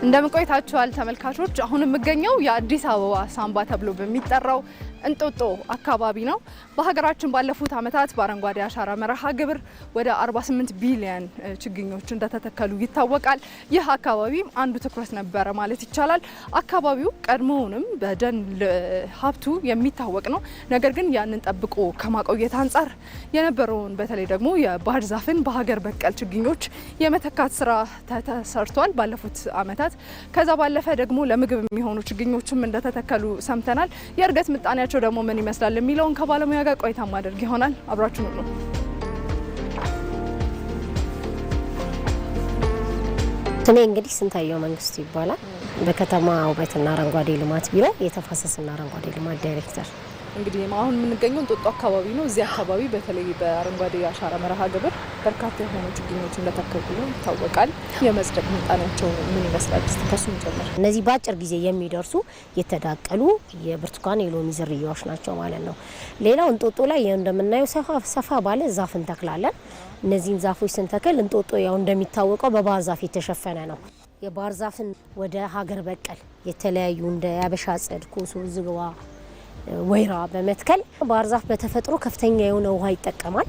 እንደምን ቆይታችኋል ተመልካቾች? አሁን የምገኘው የአዲስ አበባ ሳምባ ተብሎ በሚጠራው እንጦጦ አካባቢ ነው። በሀገራችን ባለፉት ዓመታት በአረንጓዴ አሻራ መርሃ ግብር ወደ 48 ቢሊዮን ችግኞች እንደተተከሉ ይታወቃል። ይህ አካባቢም አንዱ ትኩረት ነበረ ማለት ይቻላል። አካባቢው ቀድሞውንም በደን ሀብቱ የሚታወቅ ነው። ነገር ግን ያንን ጠብቆ ከማቆየት አንጻር የነበረውን በተለይ ደግሞ የባህር ዛፍን በሀገር በቀል ችግኞች የመተካት ስራ ተሰርቷል ባለፉት ዓመታት። ከዛ ባለፈ ደግሞ ለምግብ የሚሆኑ ችግኞችም እንደተተከሉ ሰምተናል። የእርገት ምጣኔያቸው ደግሞ ምን ይመስላል የሚለውን ከባለሙያ ጋር ቆይታ ማድረግ ይሆናል። አብራችሁ ነው። እኔ እንግዲህ ስንታየው መንግስቱ ይባላል። በከተማ ውበትና አረንጓዴ ልማት ቢሮ የተፋሰስና አረንጓዴ ልማት ዳይሬክተር። እንግዲህ አሁን የምንገኘው እንጦጦ አካባቢ ነው። እዚህ አካባቢ በተለይ በአረንጓዴ አሻራ መርሃ ግብር በርካታ የሆኑ ችግኞች እንደተተከሉ ይታወቃል። የመጽደቅ ምጣኔያቸው ምን ይመስላል? እስቲ ከሱም ጀምር። እነዚህ በአጭር ጊዜ የሚደርሱ የተዳቀሉ የብርቱካን የሎሚ ዝርያዎች ናቸው ማለት ነው። ሌላው እንጦጦ ላይ እንደምናየው ሰፋ ባለ ዛፍ እንተክላለን። እነዚህን ዛፎች ስንተክል እንጦጦ ያው እንደሚታወቀው በባህር ዛፍ የተሸፈነ ነው። የባህር ዛፍን ወደ ሀገር በቀል የተለያዩ እንደ ያበሻ ጽድ፣ ኮሶ፣ ዝግባ፣ ወይራ በመትከል ባህር ዛፍ በተፈጥሮ ከፍተኛ የሆነ ውሃ ይጠቀማል።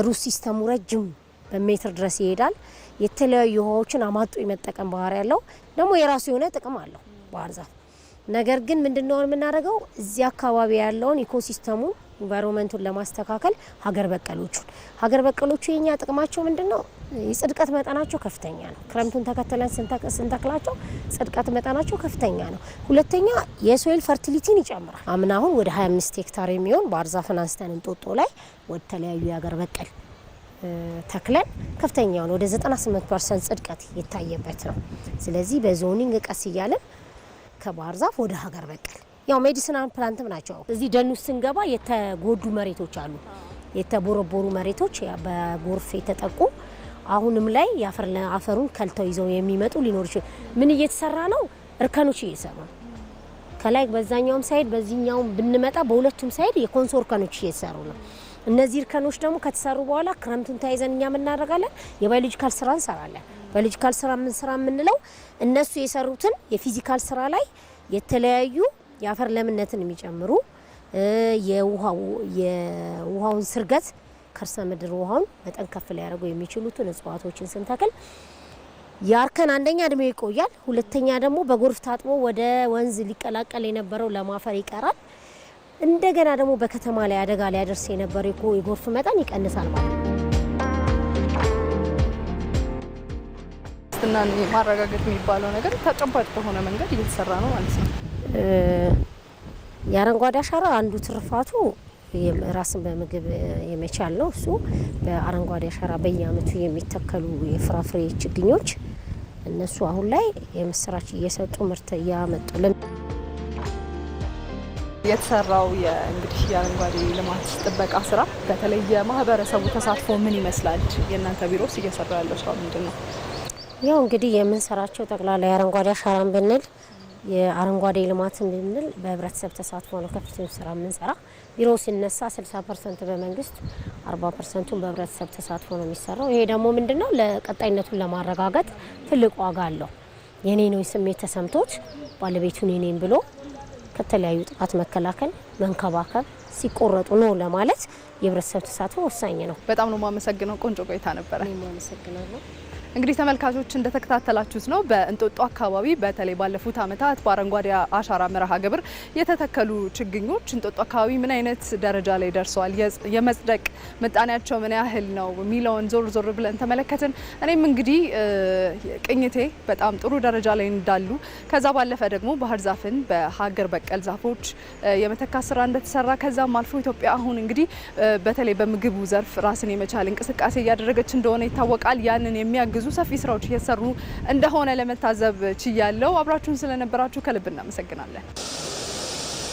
ሩት ሲስተሙ ረጅም በሜትር ድረስ ይሄዳል። የተለያዩ ውሃዎችን አማጦ የመጠቀም ባህሪ ያለው ደግሞ የራሱ የሆነ ጥቅም አለው ባህር ዛፍ። ነገር ግን ምንድነው የምናደርገው እዚህ አካባቢ ያለውን ኢኮሲስተሙን ኢንቫይሮንመንቱን ለማስተካከል ሀገር በቀሎቹ የኛ ጥቅማቸው ምንድነው? የጽድቀት መጠናቸው ከፍተኛ ነው። ክረምቱን ተከተለን ስንተክላቸው ጽድቀት መጠናቸው ከፍተኛ ነው። ሁለተኛ የሶይል ፈርቲሊቲን ይጨምራል። አምና አሁን ወደ 25 ሄክታር የሚሆን ባህር ዛፍን አንስተን እንጦጦ ላይ ወደ ተለያዩ የሀገር በቀል ተክለን ከፍተኛውን ወደ 98% ጽድቀት የታየበት ነው። ስለዚህ በዞኒንግ ቀስ እያለን ከባህር ዛፍ ወደ ሀገር በቀል ያው ሜዲሲናል ፕላንትም ናቸው። እዚህ ደን ውስጥ ስንገባ የተጎዱ መሬቶች አሉ። የተቦረቦሩ መሬቶች በጎርፍ የተጠቁ አሁንም ላይ አፈሩን ከልተው ይዘው የሚመጡ ሊኖር ይችላል። ምን እየተሰራ ነው? እርከኖች እየሰሩ ነው። ከላይ በዛኛውም ሳይድ በዚህኛውም ብንመጣ በሁለቱም ሳይድ የኮንሶ እርከኖች እየተሰሩ ነው። እነዚህ እርከኖች ደግሞ ከተሰሩ በኋላ ክረምቱን ተያይዘን እኛ እናደርጋለን የባዮሎጂካል ስራ እንሰራለን። ባዮሎጂካል ስራ የምንለው እነሱ የሰሩትን የፊዚካል ስራ ላይ የተለያዩ የአፈር ለምነትን የሚጨምሩ የውሃውን ስርገት ከርሰ ምድር ውሃውን መጠን ከፍ ሊያደርጉ የሚችሉትን እጽዋቶችን ስንተክል ያርከን አንደኛ እድሜ ይቆያል። ሁለተኛ ደግሞ በጎርፍ ታጥቦ ወደ ወንዝ ሊቀላቀል የነበረው ለማፈር ይቀራል። እንደገና ደግሞ በከተማ ላይ አደጋ ሊያደርስ የነበረው የጎርፍ መጠን ይቀንሳል ማለት ነው። እና ማረጋገጥ የሚባለው ነገር ተጨባጭ በሆነ መንገድ እየተሰራ ነው ማለት ነው። የአረንጓዴ አሻራ አንዱ ትርፋቱ ራስን በምግብ የመቻል ነው። እሱ በአረንጓዴ አሻራ በየአመቱ የሚተከሉ የፍራፍሬ ችግኞች እነሱ አሁን ላይ የምስራች እየሰጡ ምርት እያመጡልን የተሰራው እንግዲህ የአረንጓዴ ልማት ጥበቃ ስራ በተለይ የማህበረሰቡ ተሳትፎ ምን ይመስላል? የእናንተ ቢሮስ እየሰራ ያለው ስራ ምንድን ነው? ያው እንግዲህ የምንሰራቸው ጠቅላላ የአረንጓዴ አሻራን ብንል የአረንጓዴ ልማትን ብንል በህብረተሰብ ተሳትፎ ነው ከፍተኛ ስራ የምንሰራ። ቢሮ ሲነሳ 60% በመንግስት 40%ን በህብረተሰብ ተሳትፎ ነው የሚሰራው። ይሄ ደግሞ ምንድነው ለቀጣይነቱን ለማረጋገጥ ትልቅ ዋጋ አለው። የኔ ነው ስሜት ተሰምቶት ባለቤቱን የኔን ብሎ ከተለያዩ ጥቃት መከላከል መንከባከብ ሲቆረጡ ነው ለማለት የህብረተሰብ ተሳትፎ ወሳኝ ነው። በጣም ነው የማመሰግነው። ቆንጆ ቆይታ ነበረ። እኔም አመሰግናለሁ። እንግዲህ ተመልካቾች እንደተከታተላችሁት ነው በእንጦጦ አካባቢ በተለይ ባለፉት ዓመታት በአረንጓዴ አሻራ መርሃ ግብር የተተከሉ ችግኞች እንጦጦ አካባቢ ምን አይነት ደረጃ ላይ ደርሰዋል፣ የመጽደቅ ምጣኔያቸው ምን ያህል ነው የሚለውን ዞር ብለን ተመለከትን። እኔም እንግዲህ ቅኝቴ በጣም ጥሩ ደረጃ ላይ እንዳሉ ከዛ ባለፈ ደግሞ ባህር ዛፍን በሀገር በቀል ዛፎች የመተካት ስራ እንደተሰራ ከዛም አልፎ ኢትዮጵያ አሁን እንግዲህ በተለይ በምግቡ ዘርፍ ራስን የመቻል እንቅስቃሴ እያደረገች እንደሆነ ይታወቃል። ያንን የሚያግዙ ሰፊ ስራዎች እየተሰሩ እንደሆነ ለመታዘብ ችያለሁ። አብራችሁን ስለነበራችሁ ከልብ እናመሰግናለን።